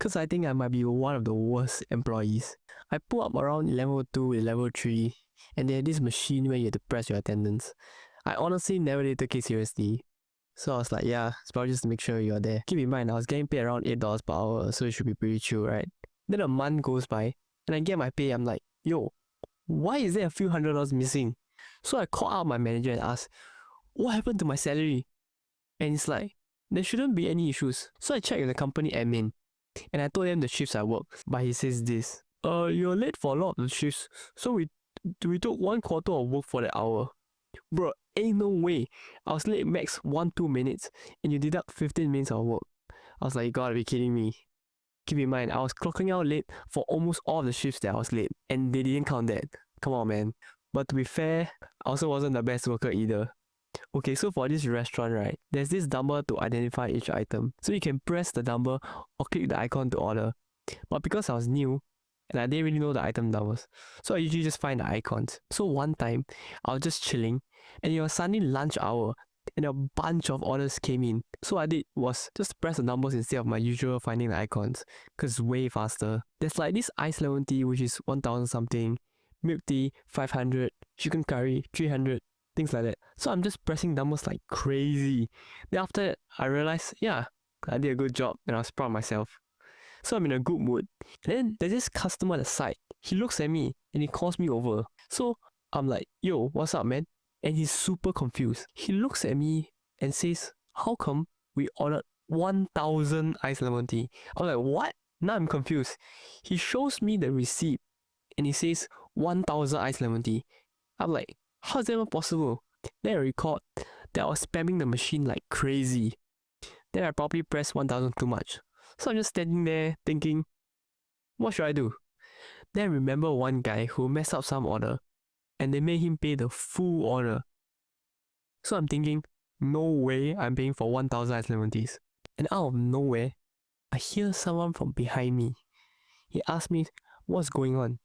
Because I think I might be one of the worst employees. I pull up around level 2 with level 3, and they had this machine where you had to press your attendance. I honestly never really took it seriously. So I was like, yeah, it's probably just to make sure you're there. Keep in mind, I was getting paid around $8 per hour, so it should be pretty chill, right? Then a month goes by, and I get my pay. I'm like, yo, why is there a few $100 missing? So I called out my manager and asked, what happened to my salary? And it's like, there shouldn't be any issues. So I checked with the company admin, and I told them the shifts I work. But he says this, you're late for a lot of the shifts, so we took 1/4 of work for that hour. Bro, ain't no way. I was late max 1-2 minutes, and you deduct 15 minutes of work. I was like, you gotta be kidding me. Keep in mind, I was clocking out late for almost all of the shifts that I was late, and they didn't count that. Come on, man. But to be fair, I also wasn't the best worker either. Okay, so for this restaurant, right, there's this number to identify each item. So you can press the number or click the icon to order. But because I was new, and I didn't really know the item numbers, so I usually just find the icons. So one time, I was just chilling, and it was suddenly lunch hour, and a bunch of orders came in. So what I did was just press the numbers instead of my usual finding the icons, because it's way faster. There's like this iced lemon tea, which is 1000 something, milk tea 500, chicken curry 300, things like that. So I'm just pressing numbers like crazy. Then after that, I realized, yeah, I did a good job, and I was proud of myself. So I'm in a good mood. And then there's this customer at the side. He looks at me and he calls me over. So I'm like, yo, what's up, man? And he's super confused. He looks at me and says, how come we ordered 1000 iced lemon tea? I'm like, what? Now I'm confused. He shows me the receipt and he says 1000 iced lemon tea. I'm like, how is that even possible? Then I record that I was spamming the machine like crazy. Then I probably pressed 1000 too much. So I'm just standing there thinking, what should I do? Then I remember one guy who messed up some order and they made him pay the full order. So I'm thinking, no way I'm paying for 1000 iced lemon teas. And out of nowhere, I hear someone from behind me. He asked me, what's going on?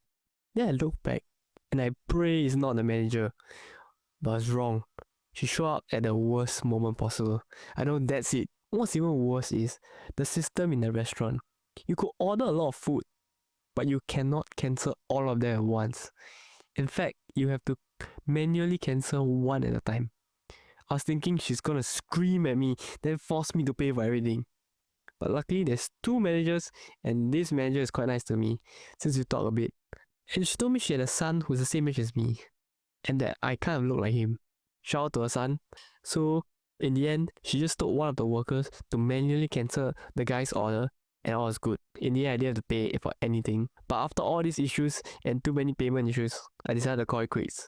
Then I look back and I pray it's not the manager. But I was wrong. She showed up at the worst moment possible. I know that's it. What's even worse is the system in the restaurant. You could order a lot of food, but you cannot cancel all of them at once. In fact, you have to manually cancel one at a time. I was thinking she's gonna scream at me, then force me to pay for everything. But luckily there's 2 managers, and this manager is quite nice to me, since we talk a bit. And she told me she had a son who's the same age as me, and that I kind of look like him. Shout out to her son. So in the end, she just told one of the workers to manually cancel the guy's order, and all was good. In the end, I didn't have to pay for anything. But after all these issues and too many payment issues, I decided to call it quits.